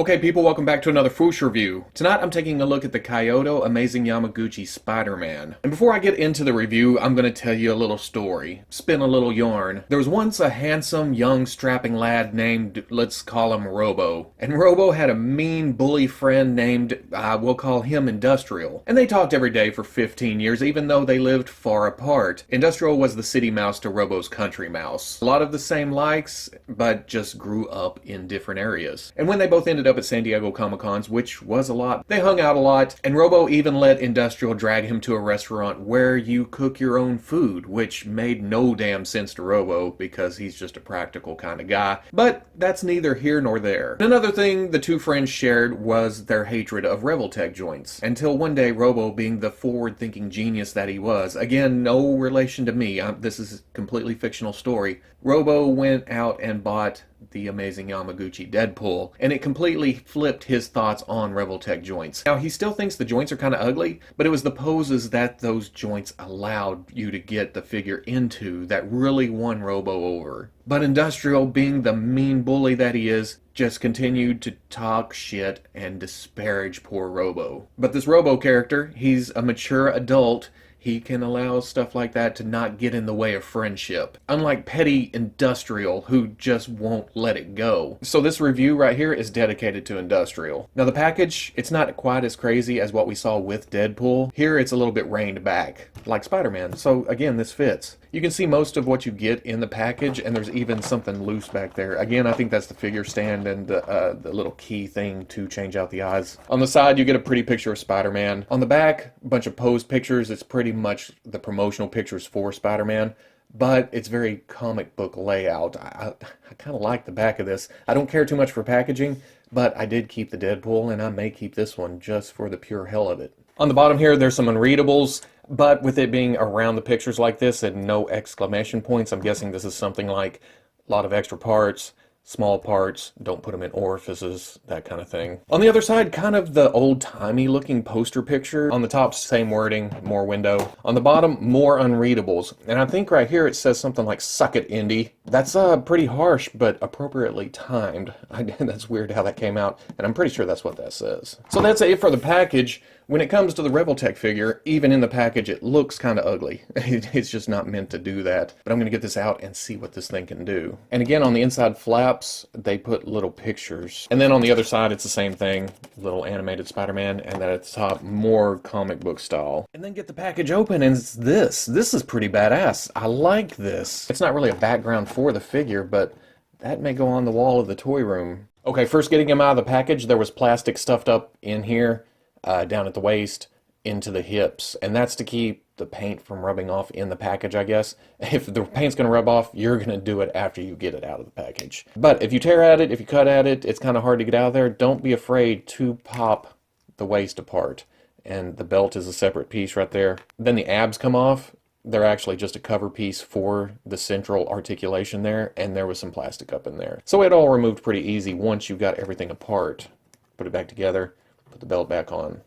Okay people, welcome back to another Fwoosh review. Tonight I'm taking a look at the Kaiyodo Amazing Yamaguchi Spider-Man. And before I get into the review, I'm going to tell you a little story. Spin a little yarn. There was once a handsome, young, strapping lad named, let's call him Robo. And Robo had a mean, bully friend named, we'll call him Industrial. And they talked every day for 15 years, even though they lived far apart. Industrial was the city mouse to Robo's country mouse. A lot of the same likes, but just grew up in different areas. And when they both ended up at San Diego Comic-Cons, which was a lot, they hung out a lot, and Robo even let Industrial drag him to a restaurant where you cook your own food, which made no damn sense to Robo because he's just a practical kind of guy. But that's neither here nor there. Another thing the two friends shared was their hatred of Revoltech joints. Until one day, Robo, being the forward-thinking genius that he was, again, no relation to me, this is a completely fictional story, Robo went out and bought the Amazing Yamaguchi Deadpool, and it completely flipped his thoughts on Revoltech joints. Now, he still thinks the joints are kind of ugly, but it was the poses that those joints allowed you to get the figure into that really won Robo over. But Industrial, being the mean bully that he is, just continued to talk shit and disparage poor Robo. But this Robo character, he's a mature adult. He can allow stuff like that to not get in the way of friendship. Unlike petty Industrial, who just won't let it go. So this review right here is dedicated to Industrial. Now the package, it's not quite as crazy as what we saw with Deadpool. Here it's a little bit reined back, like Spider-Man. So again, this fits. You can see most of what you get in the package, and there's even something loose back there. Again, I think that's the figure stand and the little key thing to change out the eyes. On the side, you get a pretty picture of Spider-Man. On the back, a bunch of posed pictures. It's pretty much the promotional pictures for Spider-Man, but it's very comic book layout. I kind of like the back of this. I don't care too much for packaging, but I did keep the Deadpool, and I may keep this one just for the pure hell of it. On the bottom here, there's some unreadables, but with it being around the pictures like this and no exclamation points, I'm guessing this is something like a lot of extra parts, small parts, don't put them in orifices, that kind of thing. On the other side, kind of the old-timey looking poster picture. On the top, same wording, more window. On the bottom, more unreadables. And I think right here it says something like, "Suck it, Indy." That's pretty harsh, but appropriately timed. That's weird how that came out, and I'm pretty sure that's what that says. So that's it for the package. When it comes to the Revoltech figure, even in the package, it looks kind of ugly. It's just not meant to do that. But I'm going to get this out and see what this thing can do. And again, on the inside flaps, they put little pictures. And then on the other side, it's the same thing. Little animated Spider-Man. And then at the top, more comic book style. And then get the package open, and it's this. This is pretty badass. I like this. It's not really a background for the figure, but that may go on the wall of the toy room. Okay, first getting him out of the package, there was plastic stuffed up in here. Down at the waist, into the hips, and that's to keep the paint from rubbing off in the package, I guess. If the paint's going to rub off, you're going to do it after you get it out of the package. But if you tear at it, if you cut at it, it's kind of hard to get out of there. Don't be afraid to pop the waist apart. And the belt is a separate piece right there. Then the abs come off. They're actually just a cover piece for the central articulation there, and there was some plastic up in there. So it all removed pretty easy once you got everything apart. Put it back together. Put the belt back on.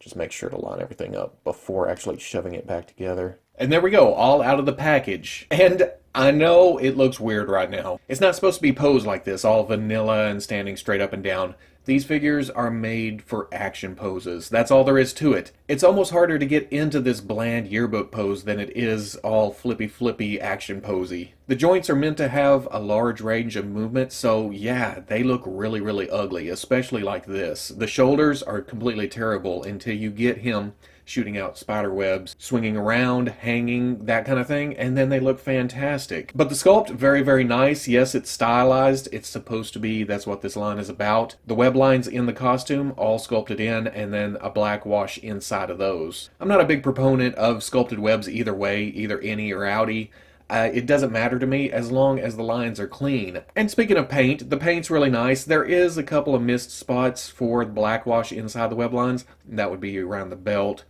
Just make sure to line everything up before actually shoving it back together. And there we go, all out of the package. And I know it looks weird right now. It's not supposed to be posed like this, all vanilla and standing straight up and down. These figures are made for action poses. That's all there is to it. It's almost harder to get into this bland yearbook pose than it is all flippy action posy. The joints are meant to have a large range of movement, so yeah, they look really ugly, especially like this. The shoulders are completely terrible until you get him shooting out spider webs, swinging around, hanging, that kind of thing, and then they look fantastic. But the sculpt, very nice. Yes, it's stylized. It's supposed to be, that's what this line is about. The web lines in the costume, all sculpted in, and then a black wash inside of those. I'm not a big proponent of sculpted webs either way, either innie or outie. It doesn't matter to me as long as the lines are clean. And speaking of paint, the paint's really nice. There is a couple of missed spots for the black wash inside the web lines. That would be around the belt,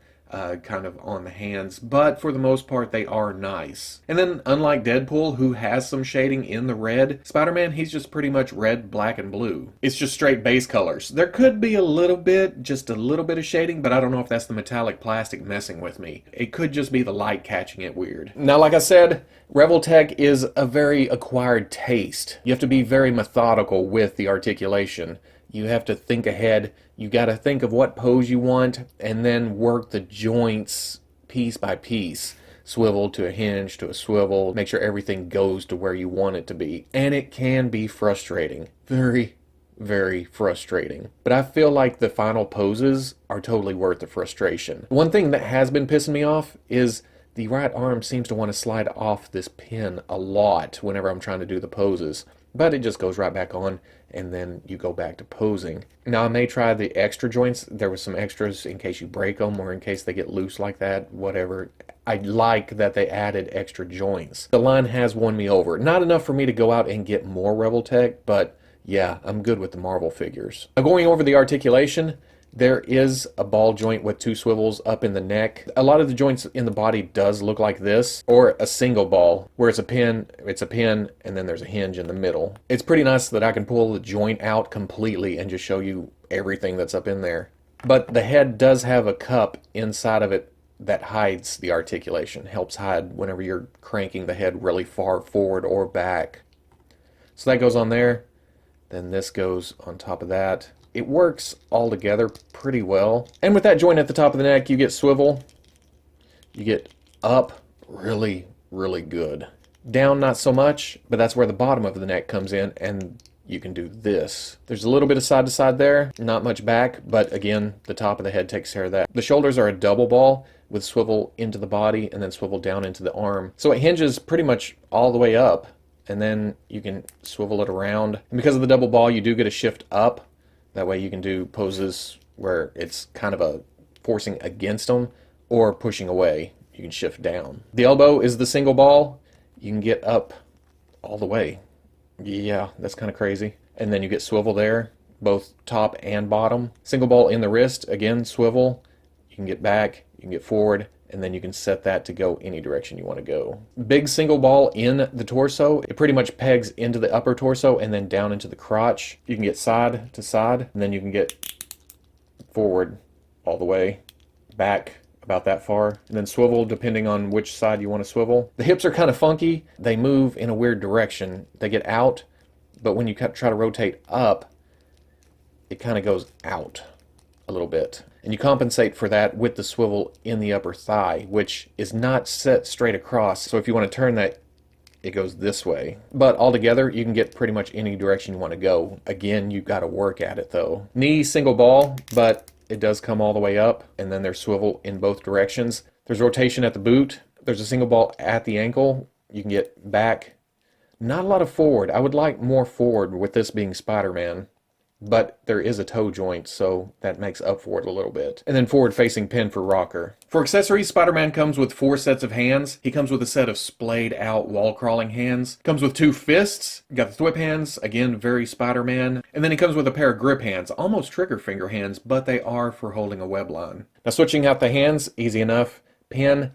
kind of on the hands, but for the most part they are nice. And then unlike Deadpool, who has some shading in the red, Spider-Man, he's just pretty much red, black, and blue. It's just straight base colors. There could be a little bit, just a little bit of shading, but I don't know if that's the metallic plastic messing with me. It could just be the light catching it weird. Now, like I said, Revoltech is a very acquired taste. You have to be very methodical with the articulation. You have to think ahead. You got to think of what pose you want and then work the joints piece by piece. Swivel to a hinge to a swivel. Make sure everything goes to where you want it to be. And it can be frustrating. Very, very frustrating. But I feel like the final poses are totally worth the frustration. One thing that has been pissing me off is the right arm seems to want to slide off this pin a lot whenever I'm trying to do the poses. But it just goes right back on, and then you go back to posing. Now I may try the extra joints. There was some extras in case you break them or in case they get loose like that, whatever. I like that they added extra joints. The line has won me over. Not enough for me to go out and get more Revoltech, but yeah, I'm good with the Marvel figures. Now going over the articulation, there is a ball joint with 2 swivels up in the neck. A lot of the joints in the body does look like this, or a single ball, where it's a pin, and then there's a hinge in the middle. It's pretty nice that I can pull the joint out completely and just show you everything that's up in there. But the head does have a cup inside of it that hides the articulation, helps hide whenever you're cranking the head really far forward or back. So that goes on there, then this goes on top of that. It works all together pretty well. And with that joint at the top of the neck, you get swivel. You get up really, really good. Down, not so much, but that's where the bottom of the neck comes in, and you can do this. There's a little bit of side to side there, not much back, but again, the top of the head takes care of that. The shoulders are a double ball with swivel into the body and then swivel down into the arm. So it hinges pretty much all the way up, and then you can swivel it around. And because of the double ball, you do get a shift up. That way you can do poses where it's kind of a forcing against them or pushing away. You can shift down. The elbow is the single ball. You can get up all the way. Yeah, that's kind of crazy. And then you get swivel there, both top and bottom. Single ball in the wrist, again, swivel. You can get back, you can get forward, and then you can set that to go any direction you want to go. Big single ball in the torso. It pretty much pegs into the upper torso and then down into the crotch. You can get side to side, and then you can get forward all the way, back about that far, and then swivel depending on which side you want to swivel. The hips are kind of funky. They move in a weird direction. They get out, but when you try to rotate up, it kind of goes out a little bit. And you compensate for that with the swivel in the upper thigh, which is not set straight across. So if you want to turn that, it goes this way. But altogether, you can get pretty much any direction you want to go. Again, you've got to work at it though. Knee, single ball, but it does come all the way up, and then there's swivel in both directions. There's rotation at the boot. There's a single ball at the ankle. You can get back. Not a lot of forward. I would like more forward with this being Spider-Man. But there is a toe joint, so that makes up for it a little bit. And then forward-facing pin for rocker. For accessories, Spider-Man comes with 4 sets of hands. He comes with a set of splayed-out wall-crawling hands. Comes with 2 fists. Got the thwip hands, again, very Spider-Man. And then he comes with a pair of grip hands, almost trigger finger hands, but they are for holding a web line. Now, switching out the hands, easy enough. Pin,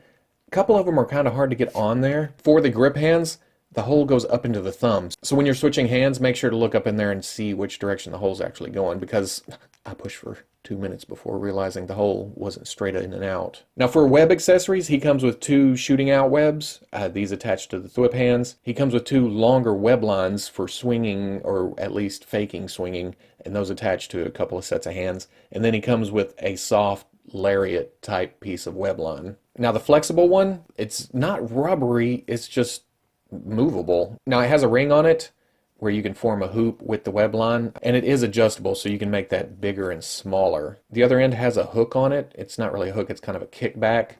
a couple of them are kind of hard to get on there. For the grip hands, the hole goes up into the thumbs. So when you're switching hands, make sure to look up in there and see which direction the hole's actually going, because I pushed for 2 minutes before realizing the hole wasn't straight in and out. Now for web accessories, he comes with 2 shooting out webs, these attached to the thwip hands. He comes with 2 longer web lines for swinging, or at least faking swinging, and those attached to a couple of sets of hands. And then he comes with a soft lariat type piece of web line. Now the flexible one, it's not rubbery, it's just movable. Now it has a ring on it where you can form a hoop with the web line, and it is adjustable, so you can make that bigger and smaller. The other end has a hook on it. It's not really a hook, it's kind of a kickback,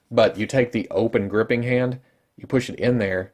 but you take the open gripping hand, you push it in there,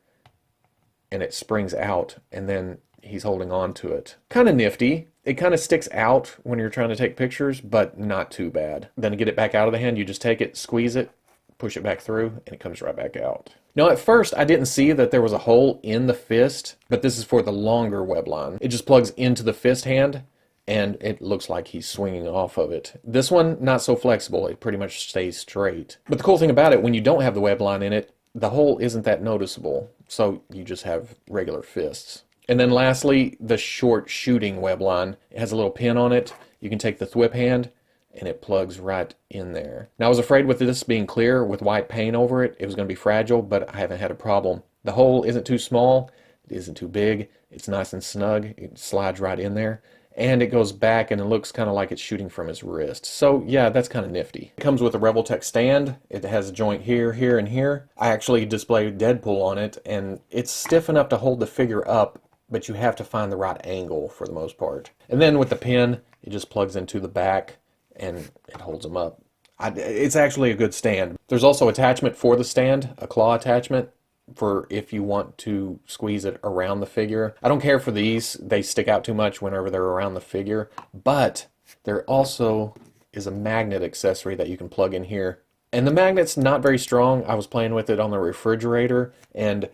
and it springs out, and then he's holding on to it. Kind of nifty. It kind of sticks out when you're trying to take pictures, but not too bad. Then to get it back out of the hand, you just take it, squeeze it, push it back through, and it comes right back out. Now at first I didn't see that there was a hole in the fist, but this is for the longer web line. It just plugs into the fist hand, and it looks like he's swinging off of it. This one, not so flexible. It pretty much stays straight. But the cool thing about it, when you don't have the web line in it, the hole isn't that noticeable, so you just have regular fists. And then lastly, the short shooting web line. It has a little pin on it. You can take the thwip hand, and it plugs right in there. Now I was afraid with this being clear with white paint over it, it was going to be fragile, but I haven't had a problem. The hole isn't too small, it isn't too big, it's nice and snug, it slides right in there, and it goes back and it looks kind of like it's shooting from his wrist. So yeah, that's kind of nifty. It comes with a Revoltech stand. It has a joint here, here, and here. I actually displayed Deadpool on it, and it's stiff enough to hold the figure up, but you have to find the right angle for the most part. And then with the pin, it just plugs into the back and it holds them up. It's actually a good stand. There's also attachment for the stand, a claw attachment for if you want to squeeze it around the figure. I don't care for these. They stick out too much whenever they're around the figure. But there also is a magnet accessory that you can plug in here. And the magnet's not very strong. I was playing with it on the refrigerator and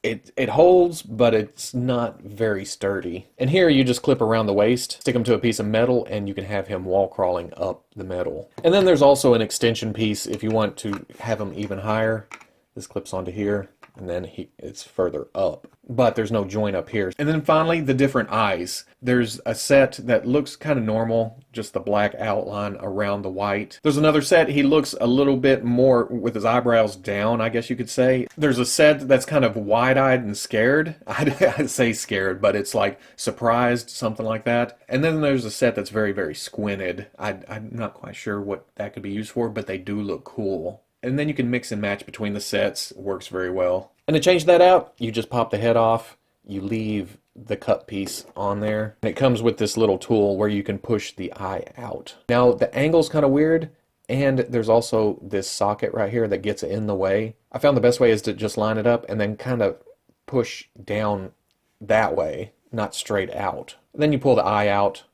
it holds, but it's not very sturdy. And here you just clip around the waist, stick him to a piece of metal, and you can have him wall crawling up the metal. And then there's also an extension piece if you want to have him even higher. This clips onto here, and then it's further up. But there's no joint up here. And then finally, the different eyes. There's a set that looks kind of normal, just the black outline around the white. There's another set, he looks a little bit more with his eyebrows down, I guess you could say. There's a set that's kind of wide-eyed and scared. I'd say scared, but it's like surprised, something like that. And then there's a set that's very, very squinted. I'm not quite sure what that could be used for, but they do look cool. And then you can mix and match between the sets. It works very well. And to change that out, you just pop the head off. You leave the cut piece on there. And it comes with this little tool where you can push the eye out. Now, the angle's kind of weird. And there's also this socket right here that gets in the way. I found the best way is to just line it up and then kind of push down that way, not straight out. Then you pull the eye out,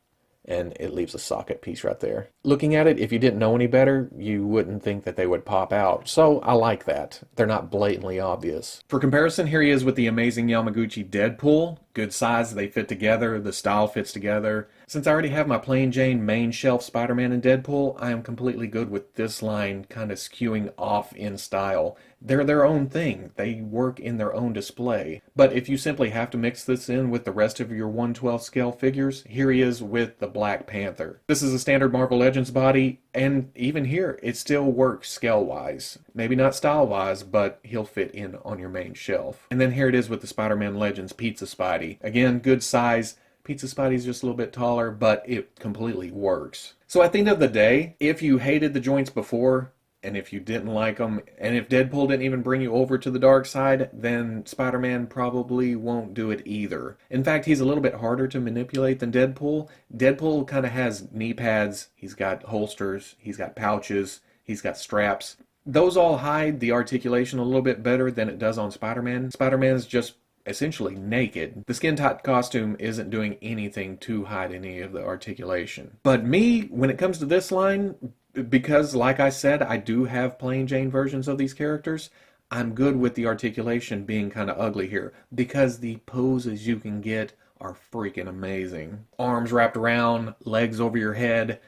and it leaves a socket piece right there. Looking at it, if you didn't know any better, you wouldn't think that they would pop out. So I like that. They're not blatantly obvious. For comparison, here he is with the Amazing Yamaguchi Deadpool. Good size, they fit together, the style fits together. Since I already have my plain Jane main shelf Spider-Man and Deadpool, I am completely good with this line kind of skewing off in style. They're their own thing. They work in their own display. But if you simply have to mix this in with the rest of your 1/12 scale figures, here he is with the Black Panther. This is a standard Marvel Legends body, and even here, it still works scale-wise. Maybe not style-wise, but he'll fit in on your main shelf. And then here it is with the Spider-Man Legends Pizza Spidey. Again, good size. Pizza Spidey's just a little bit taller, but it completely works. So at the end of the day, if you hated the joints before, and if you didn't like them, and if Deadpool didn't even bring you over to the dark side, then Spider-Man probably won't do it either. In fact, he's a little bit harder to manipulate than Deadpool. Deadpool kind of has knee pads, he's got holsters, he's got pouches, he's got straps. Those all hide the articulation a little bit better than it does on Spider-Man. Spider-Man's just essentially naked. The skin-tight costume isn't doing anything to hide any of the articulation. But me, when it comes to this line, because like I said, I do have plain Jane versions of these characters, I'm good with the articulation being kind of ugly here, because the poses you can get are freaking amazing. Arms wrapped around, legs over your head,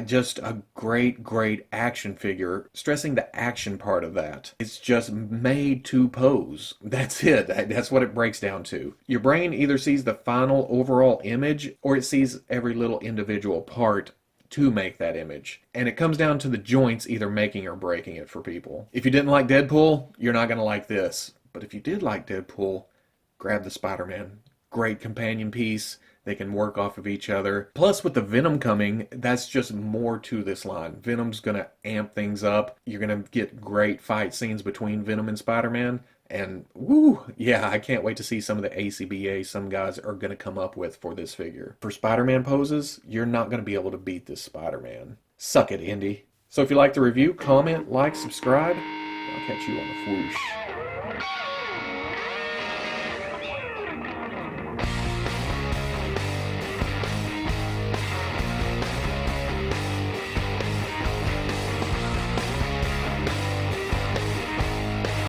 just a great, great action figure. Stressing the action part of that. It's just made to pose. That's it. That's what it breaks down to. Your brain either sees the final overall image, or it sees every little individual part to make that image. And it comes down to the joints either making or breaking it for people. If you didn't like Deadpool, you're not going to like this. But if you did like Deadpool, grab the Spider-Man. Great companion piece. They can work off of each other. Plus, with the Venom coming, that's just more to this line. Venom's going to amp things up. You're going to get great fight scenes between Venom and Spider-Man. And, woo, yeah, I can't wait to see some of the ACBA some guys are going to come up with for this figure. For Spider-Man poses, you're not going to be able to beat this Spider-Man. Suck it, Indy. So if you like the review, comment, like, subscribe. I'll catch you on the Fwoosh.